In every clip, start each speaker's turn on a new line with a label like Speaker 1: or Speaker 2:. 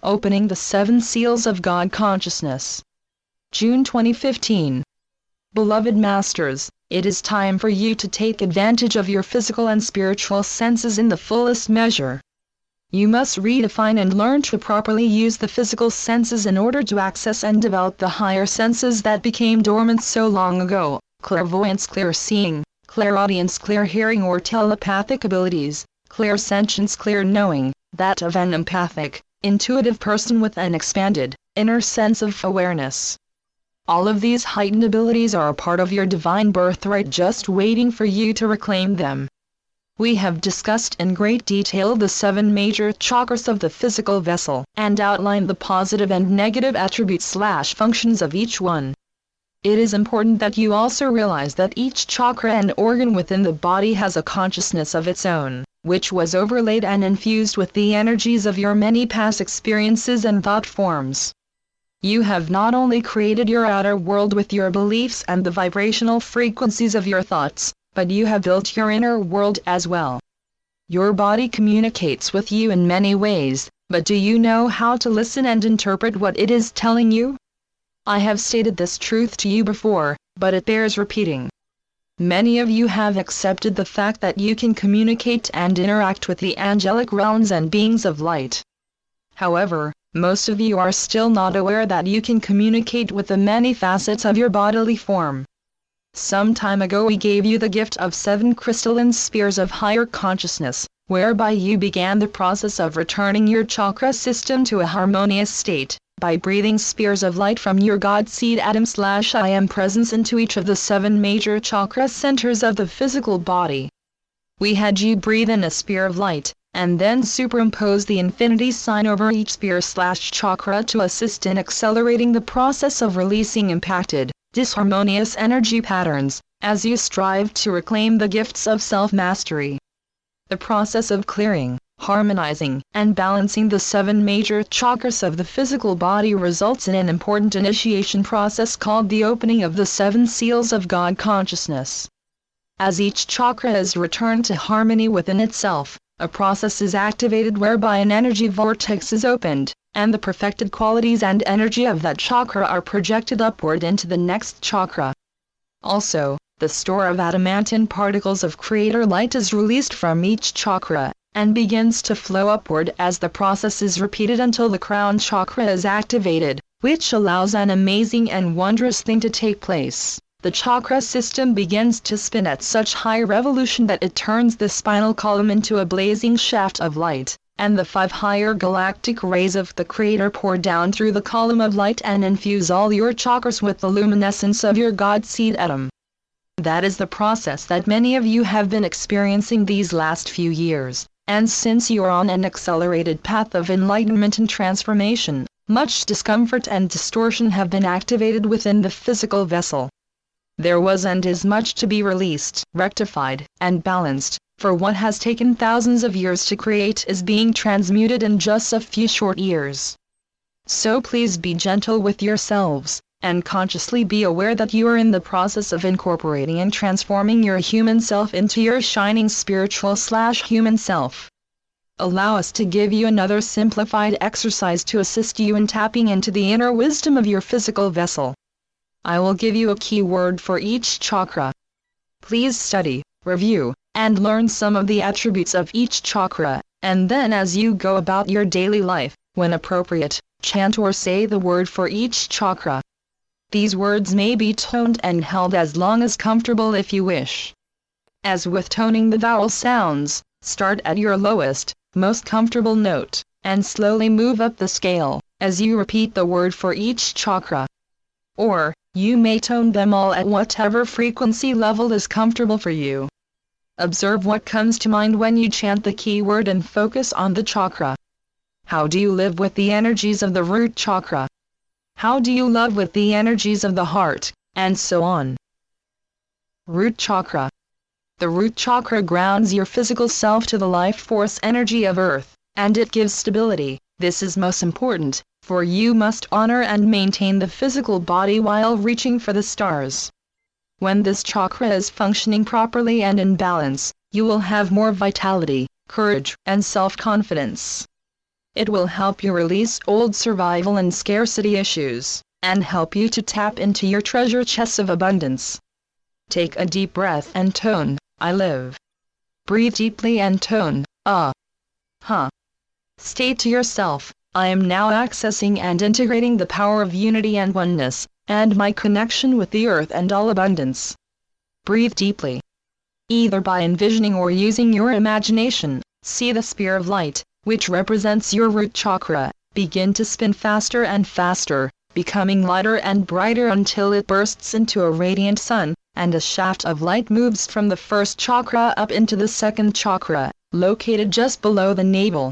Speaker 1: Opening the 7 Seals of God Consciousness. June 2015. Beloved Masters, it is time for you to take advantage of your physical and spiritual senses in the fullest measure. You must redefine and learn to properly use the physical senses in order to access and develop the higher senses that became dormant so long ago: clairvoyance, clear seeing, clairaudience, clear hearing or telepathic abilities, clairsentience, clear knowing, that of an empathic, intuitive person with an expanded, inner sense of awareness. All of these heightened abilities are a part of your divine birthright, just waiting for you to reclaim them. We have discussed in great detail the 7 major chakras of the physical vessel, and outlined the positive and negative attributes/functions of each one. It is important that you also realize that each chakra and organ within the body has a consciousness of its own, which was overlaid and infused with the energies of your many past experiences and thought forms. You have not only created your outer world with your beliefs and the vibrational frequencies of your thoughts, but you have built your inner world as well. Your body communicates with you in many ways, but do you know how to listen and interpret what it is telling you? I have stated this truth to you before, but it bears repeating. Many of you have accepted the fact that you can communicate and interact with the angelic realms and beings of light. However, most of you are still not aware that you can communicate with the many facets of your bodily form. Some time ago we gave you the gift of 7 crystalline spheres of higher consciousness, whereby you began the process of returning your chakra system to a harmonious state, by breathing spheres of light from your God seed atom/I am presence into each of the 7 major chakra centers of the physical body. We had you breathe in a sphere of light, and then superimpose the infinity sign over each sphere/chakra to assist in accelerating the process of releasing impacted, disharmonious energy patterns, as you strive to reclaim the gifts of self-mastery. The process of clearing, harmonizing, and balancing the 7 major chakras of the physical body results in an important initiation process called the opening of the 7 Seals of God Consciousness. As each chakra is returned to harmony within itself, a process is activated whereby an energy vortex is opened, and the perfected qualities and energy of that chakra are projected upward into the next chakra. Also, the store of adamantine particles of creator light is released from each chakra, and begins to flow upward as the process is repeated until the crown chakra is activated, which allows an amazing and wondrous thing to take place. The chakra system begins to spin at such high revolution that it turns the spinal column into a blazing shaft of light, and the 5 higher galactic rays of the Creator pour down through the column of light and infuse all your chakras with the luminescence of your God seed atom. That is the process that many of you have been experiencing these last few years, and since you are on an accelerated path of enlightenment and transformation, much discomfort and distortion have been activated within the physical vessel. There was and is much to be released, rectified, and balanced, for what has taken thousands of years to create is being transmuted in just a few short years. So please be gentle with yourselves, and consciously be aware that you are in the process of incorporating and transforming your human self into your shining spiritual/human self. Allow us to give you another simplified exercise to assist you in tapping into the inner wisdom of your physical vessel. I will give you a key word for each chakra. Please study, review, and learn some of the attributes of each chakra, and then as you go about your daily life, when appropriate, chant or say the word for each chakra. These words may be toned and held as long as comfortable if you wish. As with toning the vowel sounds, start at your lowest, most comfortable note, and slowly move up the scale, as you repeat the word for each chakra. Or, you may tone them all at whatever frequency level is comfortable for you. Observe what comes to mind when you chant the key word and focus on the chakra. How do you live with the energies of the root chakra? How do you love with the energies of the heart, and so on? Root chakra. The root chakra grounds your physical self to the life force energy of earth, and it gives stability. This is most important, for you must honor and maintain the physical body while reaching for the stars. When this chakra is functioning properly and in balance, you will have more vitality, courage, and self-confidence. It will help you release old survival and scarcity issues, and help you to tap into your treasure chests of abundance. Take a deep breath and tone, I live. Breathe deeply and tone, State to yourself, I am now accessing and integrating the power of unity and oneness, and my connection with the earth and all abundance. Breathe deeply. Either by envisioning or using your imagination, see the spear of light, which represents your root chakra, begin to spin faster and faster, becoming lighter and brighter until it bursts into a radiant sun, and a shaft of light moves from the first chakra up into the second chakra, located just below the navel.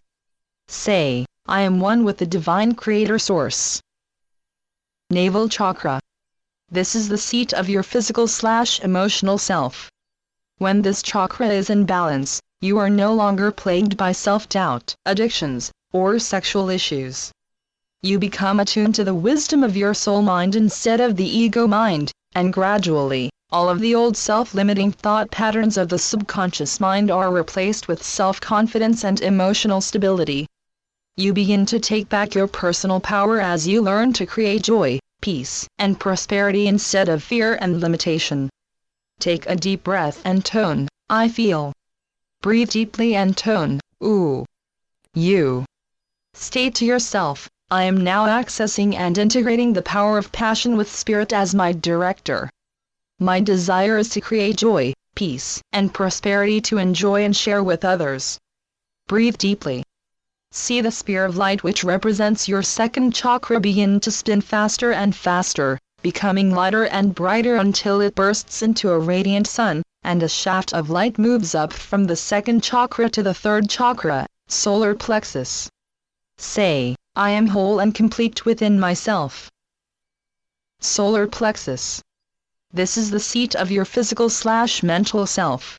Speaker 1: Say, I am one with the divine creator source. Navel chakra. This is the seat of your physical/emotional self. When this chakra is in balance, you are no longer plagued by self-doubt, addictions, or sexual issues. You become attuned to the wisdom of your soul mind instead of the ego mind, and gradually, all of the old self-limiting thought patterns of the subconscious mind are replaced with self-confidence and emotional stability. You begin to take back your personal power as you learn to create joy, peace, and prosperity instead of fear and limitation. Take a deep breath and tone, I feel. Breathe deeply and tone, ooh. You. State to yourself, I am now accessing and integrating the power of passion with spirit as my director. My desire is to create joy, peace, and prosperity to enjoy and share with others. Breathe deeply. See the spear of light which represents your second chakra begin to spin faster and faster, becoming lighter and brighter until it bursts into a radiant sun, and a shaft of light moves up from the second chakra to the third chakra, solar plexus. Say, I am whole and complete within myself. Solar plexus. This is the seat of your physical/mental self.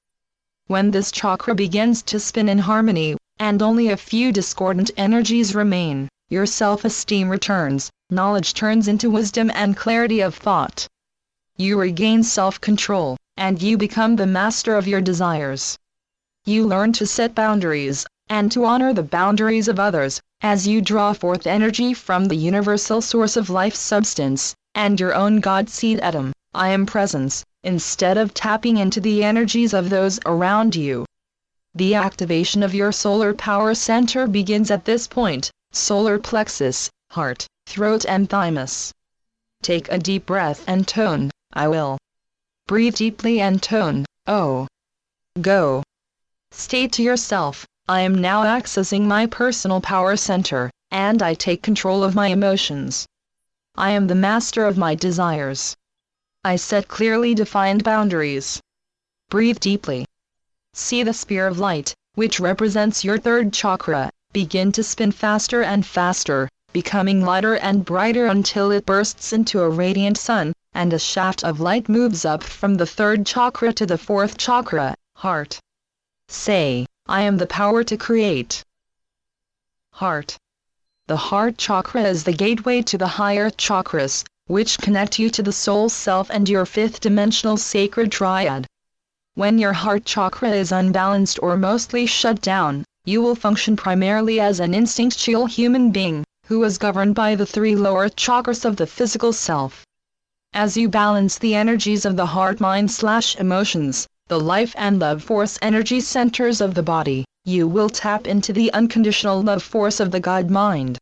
Speaker 1: When this chakra begins to spin in harmony, and only a few discordant energies remain, your self-esteem returns, knowledge turns into wisdom and clarity of thought. You regain self-control, and you become the master of your desires. You learn to set boundaries, and to honor the boundaries of others, as you draw forth energy from the universal source of life substance, and your own God seed atom, I am presence, instead of tapping into the energies of those around you. The activation of your solar power center begins at this point, solar plexus, heart, throat and thymus. Take a deep breath and tone, I will. Breathe deeply and tone, oh. Go. State to yourself, I am now accessing my personal power center, and I take control of my emotions. I am the master of my desires. I set clearly defined boundaries. Breathe deeply. See the spear of light, which represents your third chakra, begin to spin faster and faster, becoming lighter and brighter until it bursts into a radiant sun, and a shaft of light moves up from the third chakra to the fourth chakra, heart. Say, I am the power to create. Heart. The heart chakra is the gateway to the higher chakras, which connect you to the soul self and your fifth dimensional sacred triad. When your heart chakra is unbalanced or mostly shut down, you will function primarily as an instinctual human being, who is governed by the three lower chakras of the physical self. As you balance the energies of the heart-mind/emotions, the life and love force energy centers of the body, you will tap into the unconditional love force of the God mind.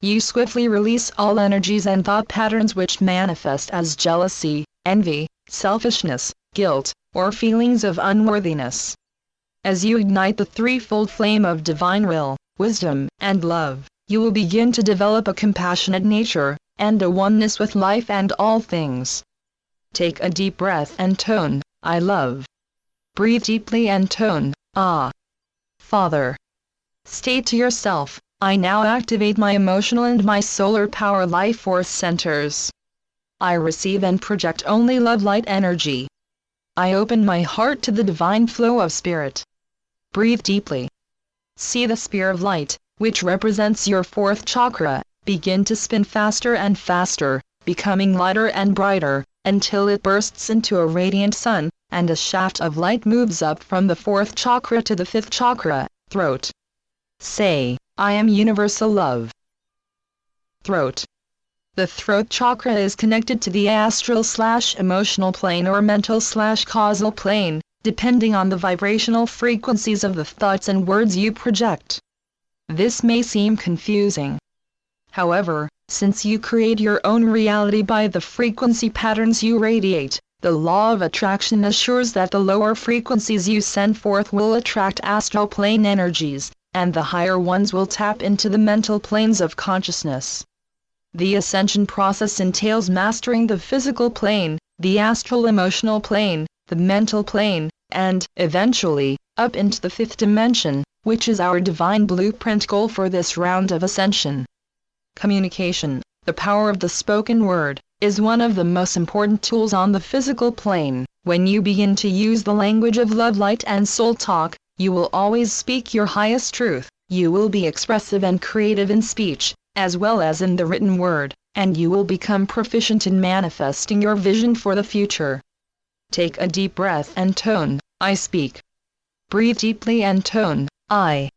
Speaker 1: You swiftly release all energies and thought patterns which manifest as jealousy, envy, selfishness, guilt, or feelings of unworthiness. As you ignite the threefold flame of divine will, wisdom, and love, you will begin to develop a compassionate nature, and a oneness with life and all things. Take a deep breath and tone, I love. Breathe deeply and tone, ah. Father. State to yourself, I now activate my emotional and my solar power life force centers. I receive and project only love light energy. I open my heart to the divine flow of spirit. Breathe deeply. See the spear of light, which represents your fourth chakra, begin to spin faster and faster, becoming lighter and brighter, until it bursts into a radiant sun, and a shaft of light moves up from the fourth chakra to the fifth chakra, throat. Say, I am universal love. Throat. The throat chakra is connected to the astral/emotional plane or mental/causal plane, depending on the vibrational frequencies of the thoughts and words you project. This may seem confusing. However, since you create your own reality by the frequency patterns you radiate, the law of attraction assures that the lower frequencies you send forth will attract astral plane energies, and the higher ones will tap into the mental planes of consciousness. The ascension process entails mastering the physical plane, the astral emotional plane, the mental plane, and, eventually, up into the fifth dimension, which is our divine blueprint goal for this round of ascension. Communication, the power of the spoken word, is one of the most important tools on the physical plane. When you begin to use the language of love, light, and soul talk, you will always speak your highest truth. You will be expressive and creative in speech, as well as in the written word, and you will become proficient in manifesting your vision for the future. Take a deep breath and tone, I speak. Breathe deeply and tone, I.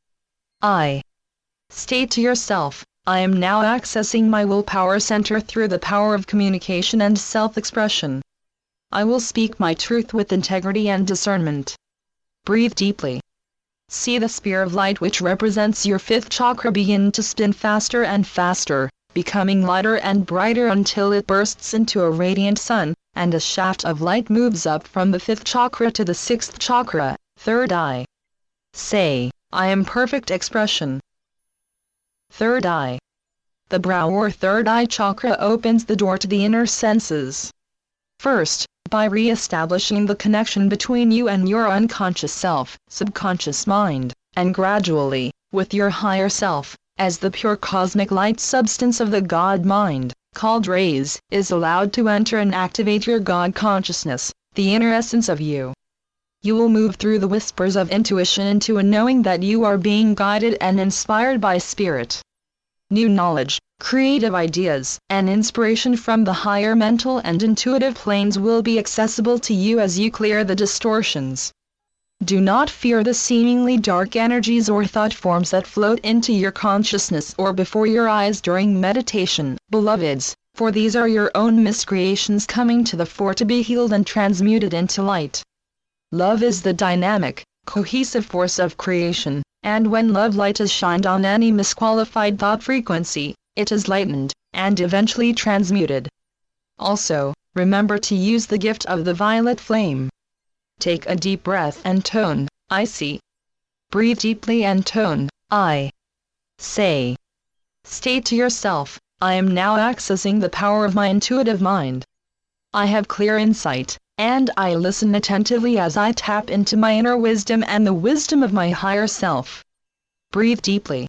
Speaker 1: State to yourself, I am now accessing my willpower center through the power of communication and self-expression. I will speak my truth with integrity and discernment. Breathe deeply. See the spear of light, which represents your fifth chakra, begin to spin faster and faster, becoming lighter and brighter until it bursts into a radiant sun, and a shaft of light moves up from the fifth chakra to the sixth chakra, third eye. Say, I am perfect expression. Third eye. The brow or third eye chakra opens the door to the inner senses. First, by re-establishing the connection between you and your unconscious self, subconscious mind, and gradually, with your higher self, as the pure cosmic light substance of the God mind, called rays, is allowed to enter and activate your God consciousness, the inner essence of you. You will move through the whispers of intuition into a knowing that you are being guided and inspired by spirit. New knowledge, creative ideas, and inspiration from the higher mental and intuitive planes will be accessible to you as you clear the distortions. Do not fear the seemingly dark energies or thought forms that float into your consciousness or before your eyes during meditation, beloveds, for these are your own miscreations coming to the fore to be healed and transmuted into light. Love is the dynamic, cohesive force of creation, and when love light is shined on any misqualified thought frequency, it is lightened, and eventually transmuted. Also, remember to use the gift of the violet flame. Take a deep breath and tone, I see. Breathe deeply and tone, I. Say. State to yourself, I am now accessing the power of my intuitive mind. I have clear insight, and I listen attentively as I tap into my inner wisdom and the wisdom of my higher self. Breathe deeply.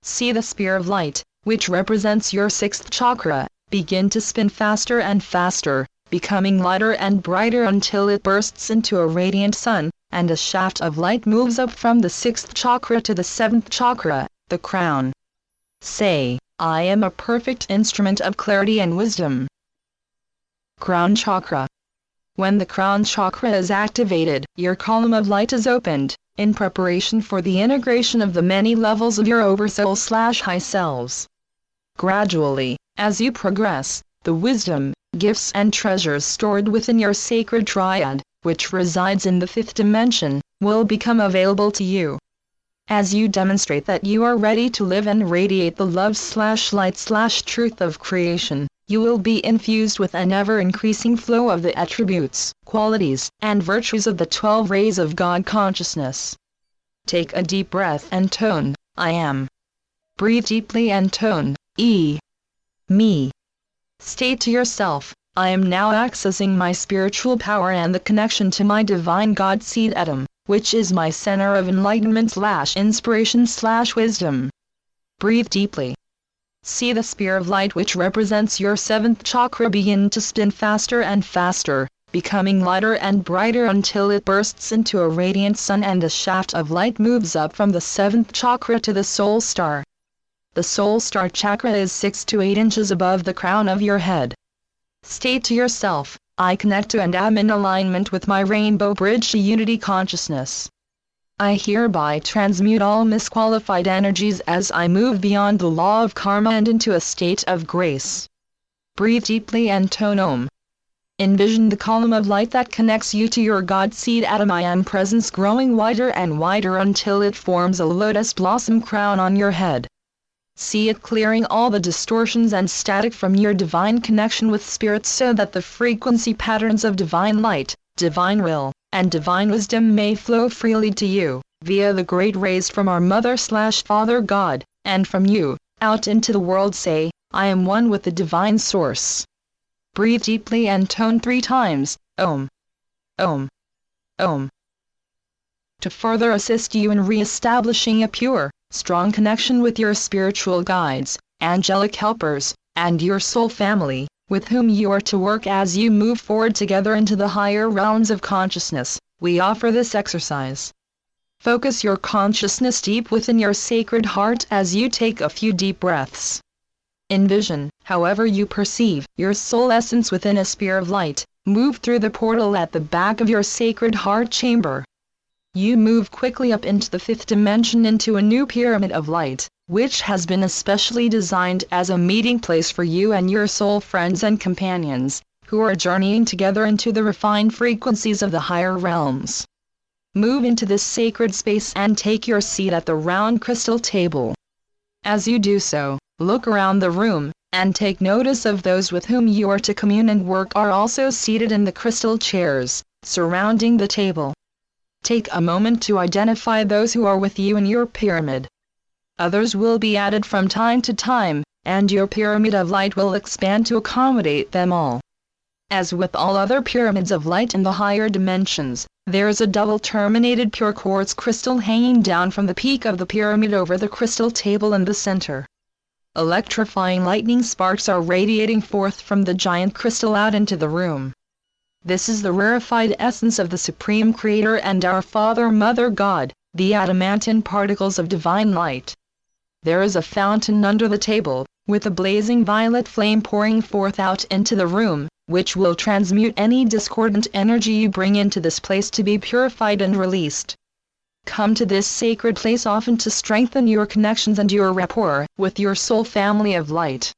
Speaker 1: See the spear of light, which represents your sixth chakra, begin to spin faster and faster, becoming lighter and brighter until it bursts into a radiant sun, and a shaft of light moves up from the sixth chakra to the seventh chakra, the crown. Say, I am a perfect instrument of clarity and wisdom. Crown chakra. When the crown chakra is activated, your column of light is opened, in preparation for the integration of the many levels of your oversoul/high selves. Gradually, as you progress, the wisdom, gifts and treasures stored within your sacred triad, which resides in the fifth dimension, will become available to you. As you demonstrate that you are ready to live and radiate the love/light/truth of creation, you will be infused with an ever-increasing flow of the attributes, qualities, and virtues of the 12 rays of God consciousness. Take a deep breath and tone, I am. Breathe deeply and tone, me. State to yourself, I am now accessing my spiritual power and the connection to my divine God seed atom, which is my center of enlightenment/inspiration/wisdom. Breathe deeply. See the spear of light, which represents your seventh chakra, begin to spin faster and faster, becoming lighter and brighter until it bursts into a radiant sun, and a shaft of light moves up from the seventh chakra to the soul star. The soul star chakra is 6 to 8 inches above the crown of your head. State to yourself, I connect to and am in alignment with my rainbow bridge to unity consciousness. I hereby transmute all misqualified energies as I move beyond the law of karma and into a state of grace. Breathe deeply and tone Om. Envision the column of light that connects you to your God seed atom I am presence growing wider and wider until it forms a lotus blossom crown on your head. See it clearing all the distortions and static from your divine connection with spirit so that the frequency patterns of divine light, divine will, and divine wisdom may flow freely to you, via the great rays from our Mother/Father God, and from you, out into the world. Say, I am one with the divine source. Breathe deeply and tone 3 times, Om. Om. Om. To further assist you in re-establishing a pure, strong connection with your spiritual guides, angelic helpers, and your soul family, with whom you are to work as you move forward together into the higher realms of consciousness, we offer this exercise. Focus your consciousness deep within your sacred heart as you take a few deep breaths. Envision, however you perceive, your soul essence within a sphere of light. Move through the portal at the back of your sacred heart chamber. You move quickly up into the 5th dimension into a new pyramid of light, which has been especially designed as a meeting place for you and your soul friends and companions, who are journeying together into the refined frequencies of the higher realms. Move into this sacred space and take your seat at the round crystal table. As you do so, look around the room, and take notice of those with whom you are to commune and work are also seated in the crystal chairs, surrounding the table. Take a moment to identify those who are with you in your pyramid. Others will be added from time to time, and your pyramid of light will expand to accommodate them all. As with all other pyramids of light in the higher dimensions, there is a double-terminated pure quartz crystal hanging down from the peak of the pyramid over the crystal table in the center. Electrifying lightning sparks are radiating forth from the giant crystal out into the room. This is the rarefied essence of the Supreme Creator and our Father Mother God, the adamantine particles of divine light. There is a fountain under the table, with a blazing violet flame pouring forth out into the room, which will transmute any discordant energy you bring into this place to be purified and released. Come to this sacred place often to strengthen your connections and your rapport with your soul family of light.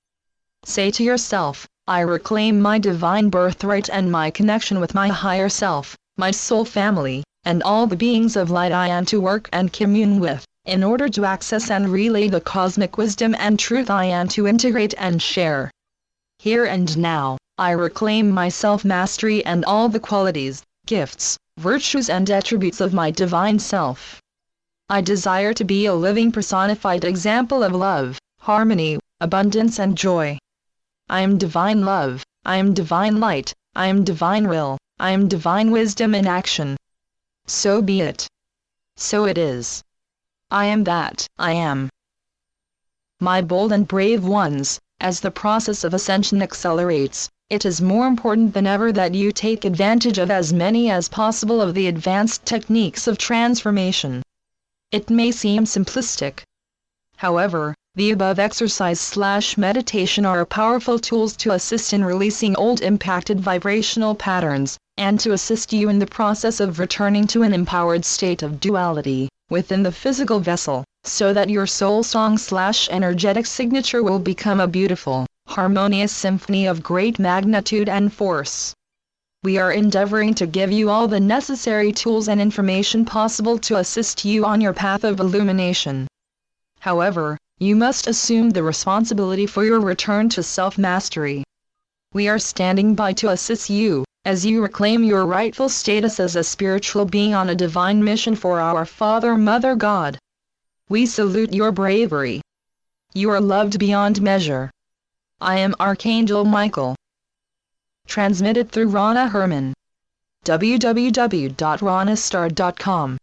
Speaker 1: Say to yourself, I reclaim my divine birthright and my connection with my higher self, my soul family, and all the beings of light I am to work and commune with, in order to access and relay the cosmic wisdom and truth I am to integrate and share. Here and now, I reclaim my self-mastery and all the qualities, gifts, virtues and attributes of my divine self. I desire to be a living personified example of love, harmony, abundance and joy. I am divine love, I am divine light, I am divine will, I am divine wisdom in action. So be it. So it is. I am that I am. My bold and brave ones, as the process of ascension accelerates, it is more important than ever that you take advantage of as many as possible of the advanced techniques of transformation. It may seem simplistic. However, the above exercise/meditation are powerful tools to assist in releasing old impacted vibrational patterns, and to assist you in the process of returning to an empowered state of duality within the physical vessel, so that your soul song/energetic signature will become a beautiful, harmonious symphony of great magnitude and force. We are endeavoring to give you all the necessary tools and information possible to assist you on your path of illumination. However, you must assume the responsibility for your return to self-mastery. We are standing by to assist you, as you reclaim your rightful status as a spiritual being on a divine mission for our Father Mother God. We salute your bravery. You are loved beyond measure. I am Archangel Michael. Transmitted through Rana Herman. www.ranastar.com